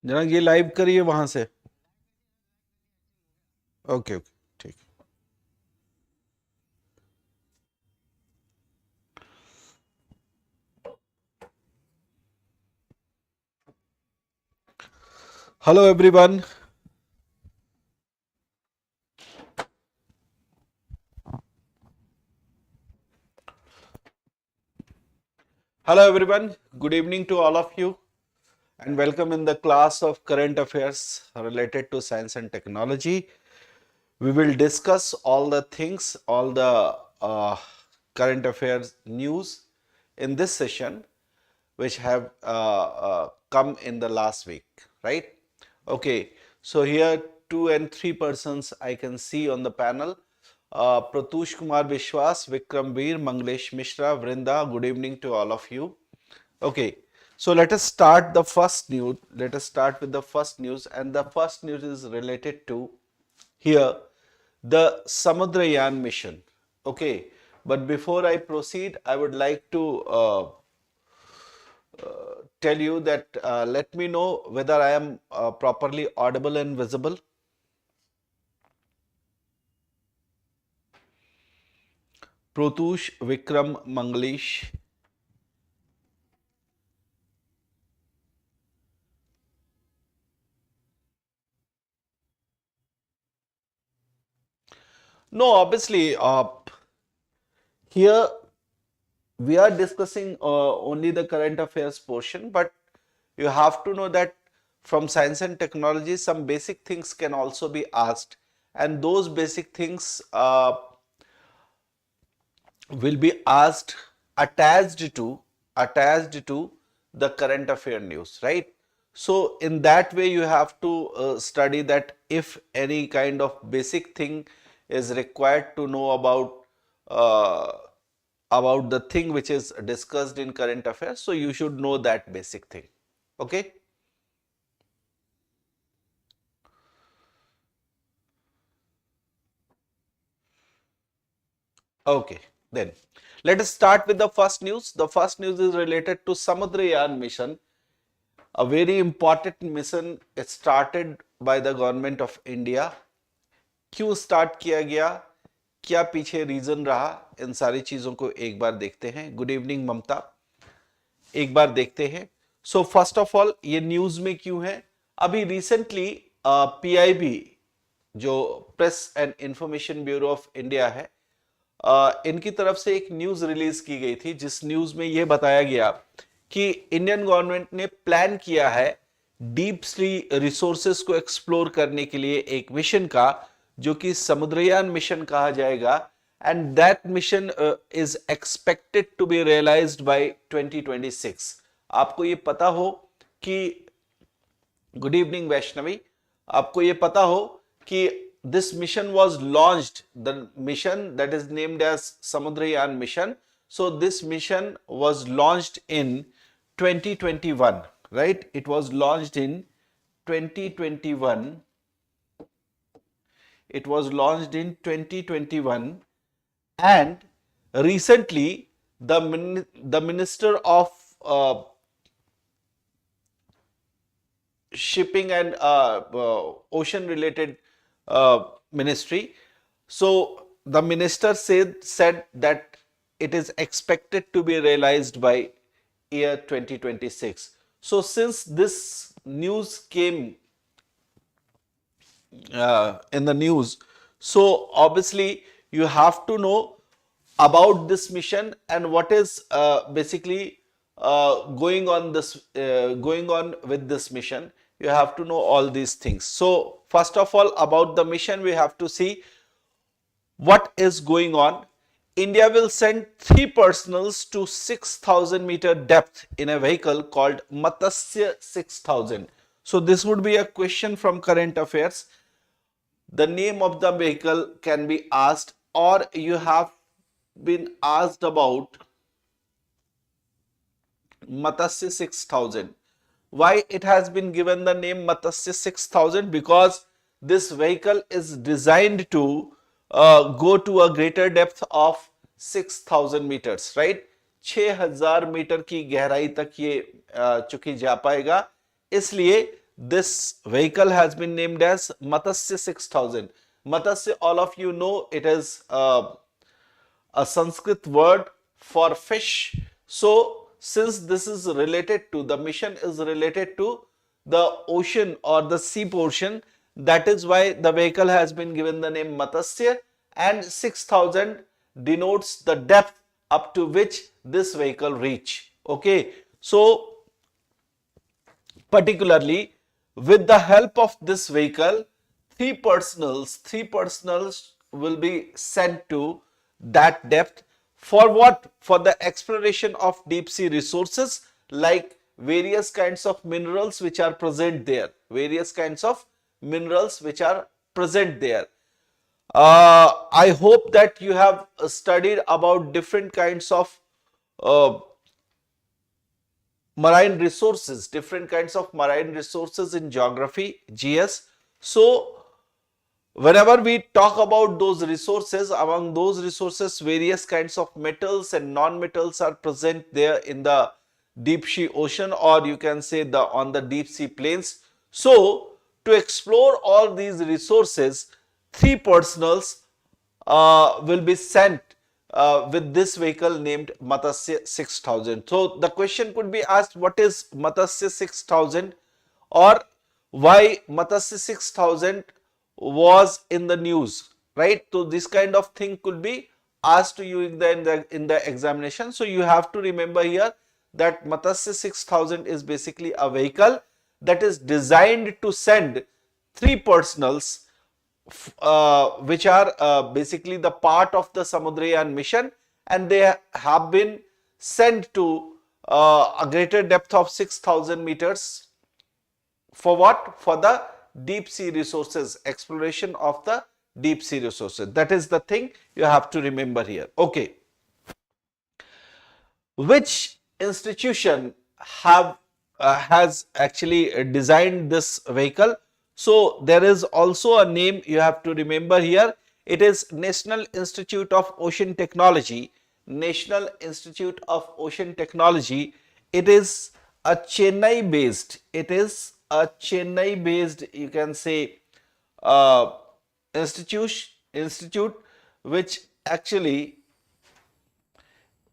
जरा ये लाइव करिए वहां से। ओके ओके ठीक। Hello everyone. Hello everyone, good evening to all of you and welcome in the class of current affairs related to science and technology. We will discuss all the things, all the current affairs news in this session which have come in the last week, right? Okay, so here 2 and 3 persons I can see on the panel. Pratush Kumar Vishwas, Vikram Veer, Manglesh Mishra, Vrinda, good evening to all of you. Okay, so let us start the first news. Let us start with the first news, and the first news is related to here the Samudrayan mission. Okay, but before I proceed, I would like to tell you that let me know whether I am properly audible and visible. Protush, Vikram, Manglish. No, obviously, here we are discussing only the current affairs portion, but you have to know that from science and technology, some basic things can also be asked, and those basic things will be asked attached to the current affair news, right? So in that way you have to study that if any kind of basic thing is required to know uh, about the thing which is discussed in current affairs, so you should know that basic thing. Okay. Okay, then let us start with the first news. The first news is related to Samudrayan mission, a very important mission started by the government of India. क्यों start किया गया, क्या पीछे reason रहा, इन सारी चीजों को एक बार देखते हैं. गुड इवनिंग ममता, एक बार देखते हैं. सो फर्स्ट ऑफ ऑल ये न्यूज में क्यों है? अभी रिसेंटली पीआईबी जो press and information bureau of India है, इनकी तरफ से एक न्यूज रिलीज की गई थी जिस न्यूज में यह बताया गया कि इंडियन गवर्नमेंट ने प्लान किया है डीप सी रिसोर्सेस को एक्सप्लोर करने के लिए एक मिशन का, जो कि समुद्रयान मिशन कहा जाएगा. And that mission is expected to be realised by 2026. आपको ये पता हो कि, गुड इवनिंग वैष्णवी, आपको ये पता हो कि this mission was launched, the mission that is named as Samudrayan mission. So this mission was launched in 2021, right? It was launched in 2021. It was launched in 2021, and recently the minister of shipping and ocean related ministry. So the minister said that it is expected to be realized by year 2026. So since this news came in the news, so obviously you have to know about this mission and what is basically going on with this mission. You have to know all these things. So first of all, about the mission, we have to see what is going on. India will send 3 personals to 6,000-meter depth in a vehicle called Matsya 6000. So this would be a question from current affairs. The name of the vehicle can be asked, or you have been asked about Matsya 6000. Why it has been given the name Matsya 6000? Because this vehicle is designed to go to a greater depth of 6,000 meters, right? 6,000 metre की गहराई तक ये चुकी जा पाएगा, इसलिए this vehicle has been named as Matsya 6000. Matsya, all of you know, it is a Sanskrit word for fish. So, since this is related to, the mission is related to the ocean or the sea portion, that is why the vehicle has been given the name Matsya, and 6000 denotes the depth up to which this vehicle reach. Okay, so particularly with the help of this vehicle, three personals will be sent to that depth. For what? For the exploration of deep sea resources, like various kinds of minerals which are present there. Various kinds of minerals which are present there. I hope that you have studied about different kinds of uh, marine resources, different kinds of marine resources in geography, GS. So, whenever we talk about those resources, among those resources, various kinds of metals and non-metals are present there in the deep sea ocean, or you can say the on the deep sea plains. So, to explore all these resources, three personals will be sent with this vehicle named Matsya 6000. So the question could be asked, what is Matsya 6000, or why Matsya 6000 was in the news, right? So this kind of thing could be asked to you in the examination. So you have to remember here that Matsya 6000 is basically a vehicle that is designed to send three personals which are basically the part of the Samudrayan mission, and they have been sent to a greater depth of 6000 meters. For what? For the deep sea resources, exploration of the deep sea resources. That is the thing you have to remember here. Okay. Which institution has actually designed this vehicle? So there is also a name you have to remember here. It is National Institute of Ocean Technology. National Institute of Ocean Technology. It is a Chennai based. It is a Chennai based, you can say, institute which actually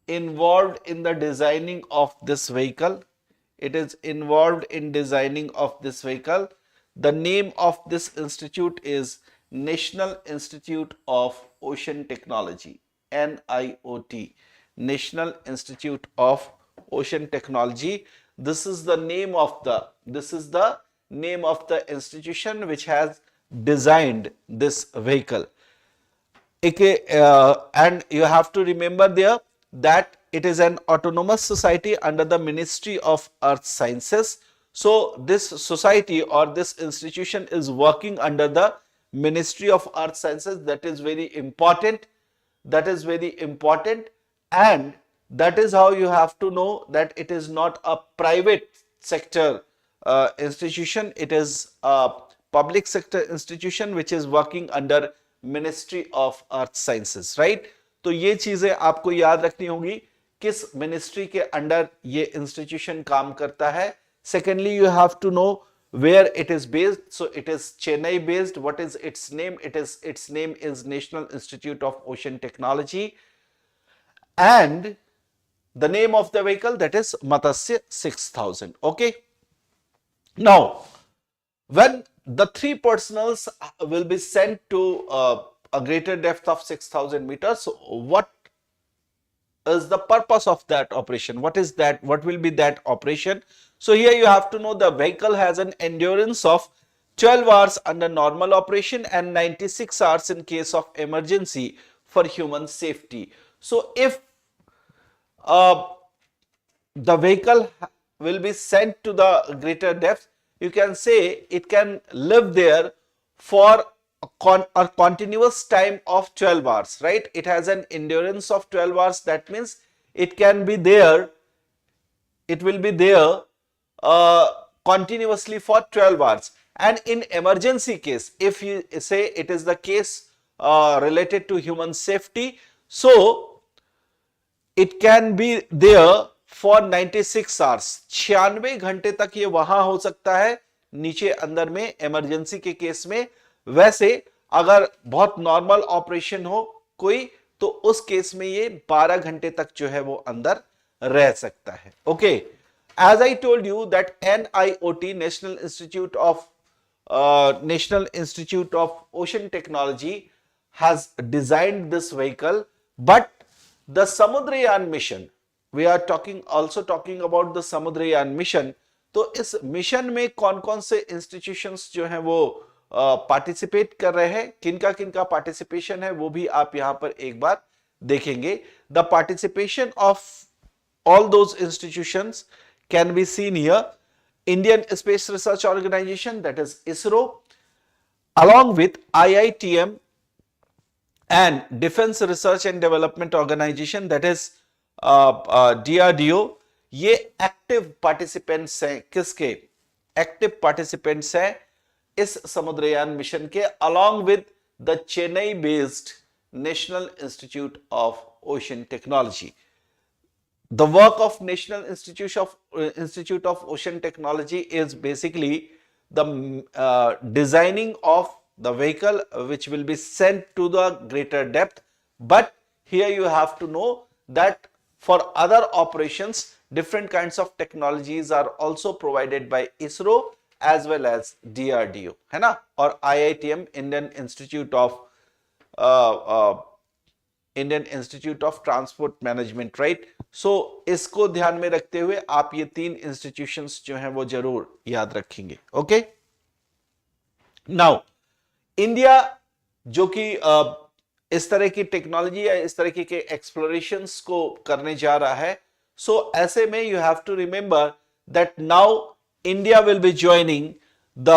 involved in the designing of this vehicle. It is involved in designing of this vehicle. The name of this institute is National Institute of Ocean Technology, NIOT, National Institute of Ocean Technology. This is the name of the institution which has designed this vehicle. And you have to remember there that it is an autonomous society under the Ministry of Earth Sciences. So this society or this institution is working under the Ministry of Earth Sciences. That is very important. That is very important, and that is how you have to know that it is not a private sector institution. It is a public sector institution which is working under Ministry of Earth Sciences, right? तो ये चीजें आपको याद रखनी होगी, किस ministry के under ये इंस्टीट्यूशन काम करता है. Secondly, you have to know where it is based. So it is Chennai based. What is its name? Its name is National Institute of Ocean Technology, and the name of the vehicle, that is Matsya 6000. Okay. Now, when the three personals will be sent to a greater depth of 6000 meters, what is the purpose of that operation? What is that? What will be that operation? So here you have to know the vehicle has an endurance of 12 hours under normal operation and 96 hours in case of emergency for human safety. So if the vehicle will be sent to the greater depth, you can say it can live there for a continuous time of 12 hours, right? It has an endurance of 12 hours. That means it can be there, it will be there continuously for 12 hours. And in emergency case, if you say it is the case related to human safety, so it can be there for 96 hours. 96 घंटे तक ये वहां हो सकता है नीचे अंदर में इमरजेंसी के केस में। वैसे अगर बहुत नॉर्मल ऑपरेशन हो कोई, तो उस केस में ये 12 घंटे तक जो है वो अंदर रह सकता है। Okay, as I told you that NIOT, National Institute of Ocean Technology has designed this vehicle, but the Samudrayan mission, we are also talking about the Samudrayan mission। तो इस मिशन में कौन कौन से इंस्टीट्यूशंस जो हैं वो पार्टिसिपेट कर रहे हैं, किनका किनका पार्टिसिपेशन है, वो भी आप यहां पर एक बार देखेंगे। The participation of all those institutions can be seen here: Indian Space Research Organization, that is ISRO, along with IITM and Defense Research and Development Organization, that is DRDO। ये एक्टिव पार्टिसिपेंट्स हैं, किसके active participants हैं इस Samudrayaan mission के, along with the Chennai based National Institute of Ocean Technology। The work of National Institute of Ocean Technology is basically the designing of the vehicle which will be sent to the greater depth. But here you have to know that for other operations, different kinds of technologies are also provided by ISRO as well as DRDO, है ना, और IITM, Indian Institute of Transport Management, right. So इसको ध्यान में रखते हुए आप ये 3 इंस्टीट्यूशंस जो हैं वो जरूर याद रखेंगे। ओके, नाउ इंडिया जो कि इस तरह की टेक्नोलॉजी या इस तरह के एक्सप्लोरेशंस को करने जा रहा है, सो ऐसे में you have to remember that now India will be joining the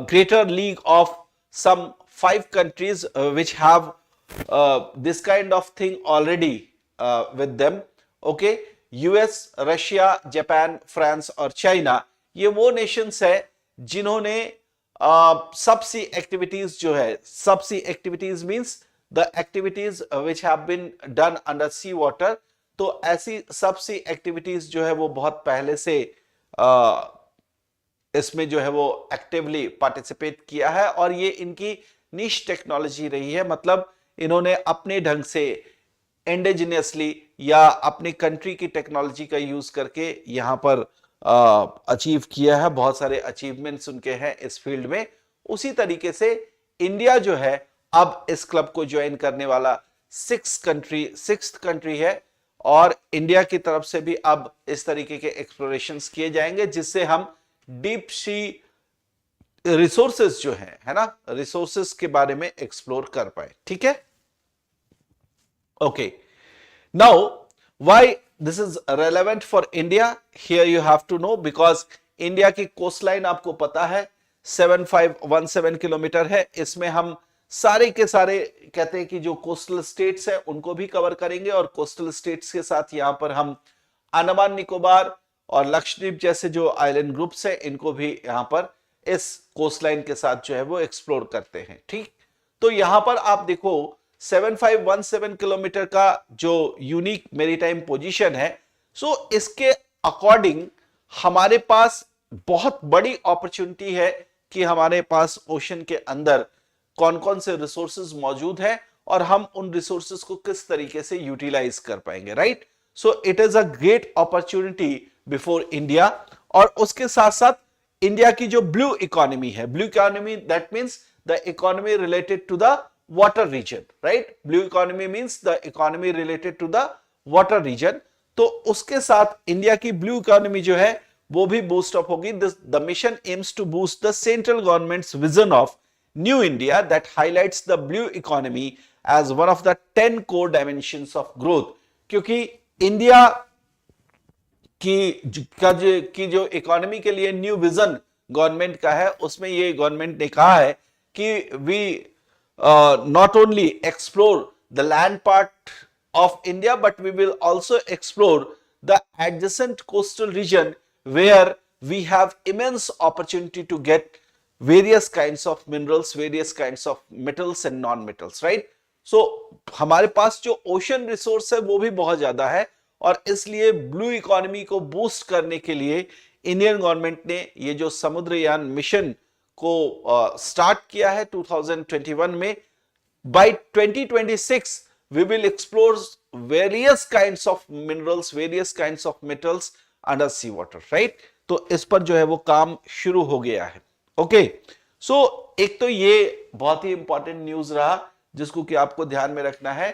greater league of some 5 countries which have this kind of thing already with them। okay, US, Russia, Japan, France और China, ये वो nations है जिन्होंने subsea activities जो है, subsea activities means the activities which have been done under sea water. तो ऐसी सबसी activities जो है वो बहुत पहले से इसमें जो है वो एक्टिवली पार्टिसिपेट किया है, और ये इनकी निश टेक्नोलॉजी रही है। मतलब इन्होंने अपने ढंग से इंडिजिनियसली या अपनी कंट्री की टेक्नोलॉजी का यूज करके यहां पर अचीव किया है, बहुत सारे अचीवमेंट्स उनके हैं इस फील्ड में। उसी तरीके से इंडिया जो है अब इस क्लब को ज्वाइन करने वाला 6th कंट्री है, और इंडिया की तरफ से भी अब इस तरीके के एक्सप्लोरेशंस किए जाएंगे जिससे हम डीप सी रिसोर्सेस जो है ना, रिसोर्सेस के बारे में एक्सप्लोर कर पाए। ठीक है, okay. Now why this is relevant for India, here you have to know, because India की कोस्ट लाइन आपको पता है 7517 किलोमीटर है। इसमें हम सारे के सारे कहते हैं कि जो कोस्टल स्टेट्स है उनको भी कवर करेंगे, और कोस्टल स्टेट्स के साथ यहां पर हम अंडमान निकोबार और लक्षद्वीप जैसे जो आइलैंड ग्रुप्स हैं इनको भी यहां पर इस कोस्ट लाइन के साथ जो है वो एक्सप्लोर करते हैं। ठीक, तो यहां पर आप देखो 7517 किलोमीटर का जो यूनिक मेरीटाइम पोजीशन है, सो इसके अकॉर्डिंग हमारे पास बहुत बड़ी अपॉर्चुनिटी है कि हमारे पास ओशन के अंदर कौन कौन से रिसोर्सेज मौजूद हैं और हम उन रिसोर्सेज को किस तरीके से यूटिलाइज कर पाएंगे, right. So it is a great opportunity before India. और उसके साथ साथ इंडिया की जो ब्लू इकोनॉमी है, blue economy that means the economy related to the water region, right. Blue economy means the economy related to the water region. तो उसके साथ इंडिया की ब्लू इकोनॉमी जो है वो भी बूस्ट अप होगी। The mission aims to boost the central government's vision of new India that highlights the blue economy as one of the 10 core dimensions of growth. क्योंकि इंडिया की जो economy के लिए न्यू विजन गवर्नमेंट का है, उसमें ये गवर्नमेंट ने कहा है कि we not only explore the land part of India, but we will also explore the adjacent coastal region where we have immense opportunity to get various kinds of minerals, various kinds of metals and non-metals, right? So हमारे पास जो ocean resource है वो भी बहुत ज्यादा है, और इसलिए ब्लू इकोनॉमी को बूस्ट करने के लिए इंडियन गवर्नमेंट ने ये जो समुद्रयान मिशन को स्टार्ट किया है 2021 में। By 2026 we will explore various kinds of minerals, various kinds of metals under sea water, right? तो इस पर जो है वो काम शुरू हो गया है। ओके, सो एक तो ये बहुत ही इंपॉर्टेंट न्यूज रहा जिसको कि आपको ध्यान में रखना है।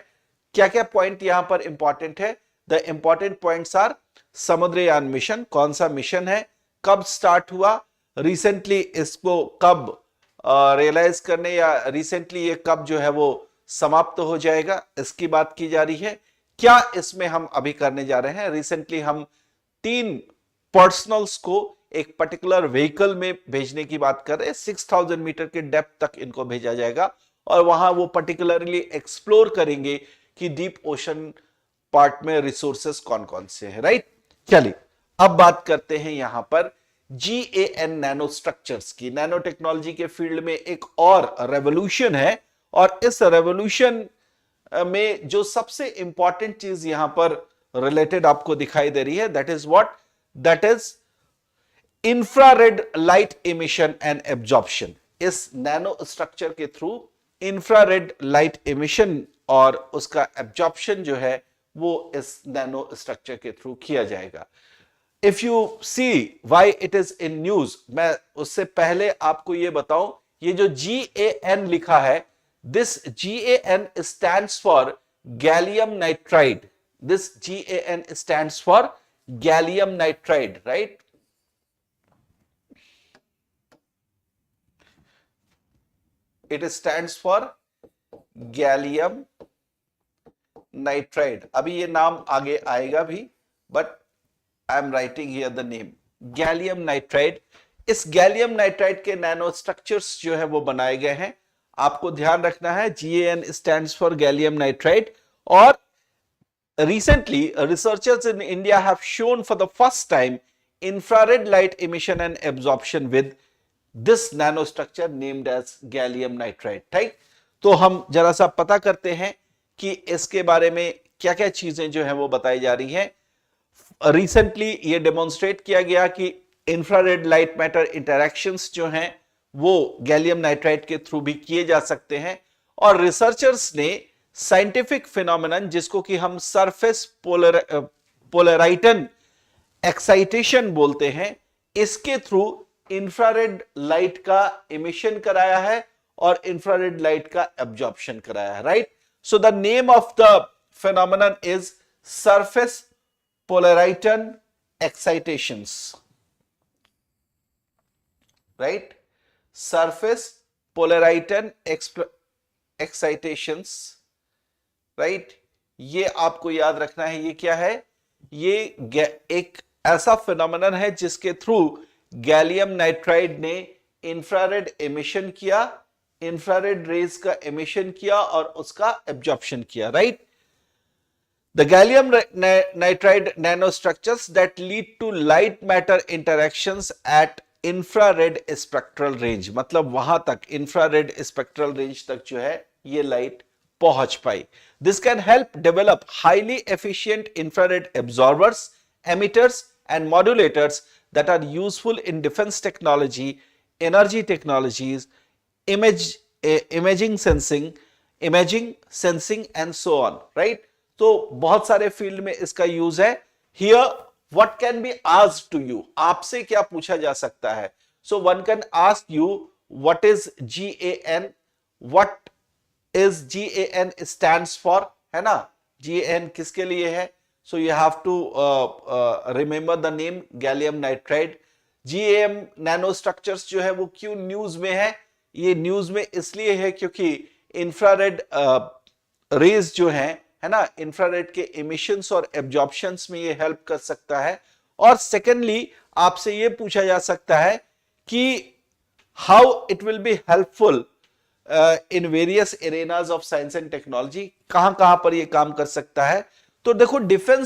क्या क्या पॉइंट यहां पर इंपॉर्टेंट है? The important points are Samudrayaan mission, कौन सा मिशन है, कब स्टार्ट हुआ, रिसेंटली इसको कब रियलाइज करने या रिसेंटली ये कब जो है वो समाप्त हो जाएगा, इसकी बात की जा रही है। क्या इसमें हम अभी करने जा रहे हैं? रिसेंटली हम 3 पर्सनल्स को एक पर्टिकुलर व्हीकल में भेजने की बात कर रहे हैं। 6000 मीटर के डेप्थ तक इनको भेजा जाएगा और वहां वो पर्टिकुलरली एक्सप्लोर करेंगे कि डीप ओशन पार्ट में रिसोर्सेस कौन कौन से हैं, राइट? चलिए अब बात करते हैं यहां पर GAN नैनो स्ट्रक्चर्स की। नैनो टेक्नोलॉजी के फील्ड में एक और रेवोल्यूशन है और इस रेवोल्यूशन में जो सबसे इंपॉर्टेंट चीज यहां पर रिलेटेड आपको दिखाई दे रही है, that is what? That is infrared light emission and absorption. इस नैनो स्ट्रक्चर के थ्रू इंफ्रारेड लाइट इमिशन और उसका एब्जॉर्प्शन जो है वो इस नैनो स्ट्रक्चर के थ्रू किया जाएगा। If you see why it is in news, मैं उससे पहले आपको यह बताऊं, ये जो GAN लिखा है, this GAN stands for gallium nitride. This GAN stands for gallium nitride, right? It stands for gallium nitride. अभी ये नाम आगे आएगा भी, but I am writing here the name gallium nitride. इस गैलियम नाइट्राइड के नैनो स्ट्रक्चर्स जो है वो बनाए गए हैं। आपको ध्यान रखना है GAN stands for gallium nitride और recently researchers in India have shown for the first time infrared light emission and absorption with this nanostructure named as gallium nitride, ठीक? तो हम जरा सा पता करते हैं कि इसके बारे में क्या क्या चीजें जो है वो बताई जा रही हैं। रिसेंटली ये डेमोन्स्ट्रेट किया गया कि इंफ्रारेड लाइट मैटर इंटरैक्शंस जो हैं वो गैलियम नाइट्राइड के थ्रू भी किए जा सकते हैं और रिसर्चर्स ने साइंटिफिक फिनोमेनन जिसको कि हम सरफेस पोलराइटन एक्साइटेशन बोलते हैं, इसके थ्रू इंफ्रारेड लाइट का इमिशन कराया है और इंफ्रारेड लाइट का एब्जॉर्प्शन कराया है, right? So the name of the phenomenon is surface polariton excitations, right? Surface polariton excitations, right? ये आपको याद रखना है। ये क्या है? ये एक ऐसा फिनोमेनन है जिसके थ्रू गैलियम नाइट्राइड ने इंफ्रारेड एमिशन किया, इंफ्रारेड रेज का एमिशन किया और उसका एब्जॉर्प्शन किया, right? The gallium nitride nanostructures that lead to light matter interactions at infrared spectral range, मतलब वहां तक infrared spectral range तक जो है ये लाइट पहुंच पाई। This can help develop highly efficient infrared absorbers, emitters and modulators that are useful in defense technology, energy technologies, imaging sensing and so on, right? तो बहुत सारे फील्ड में इसका यूज है। Here what can be asked to you, आपसे क्या पूछा जा सकता है? So one can ask you what is GAN, what is GAN stands for, है ना? GAN किसके लिए है? So you have to remember the name gallium nitride. GAM nano structures जो है वो क्यों न्यूज में है? ये न्यूज में इसलिए है क्योंकि इंफ्रारेड रेज जो है ना, इंफ्रारेड के इमिशंस और एब्जॉर्प्शंस में ये हेल्प कर सकता है। और सेकेंडली आपसे ये पूछा जा सकता है कि how it will be helpful in various arenas of science and technology, कहां कहां पर ये काम कर सकता है। तो देखो डिफेंस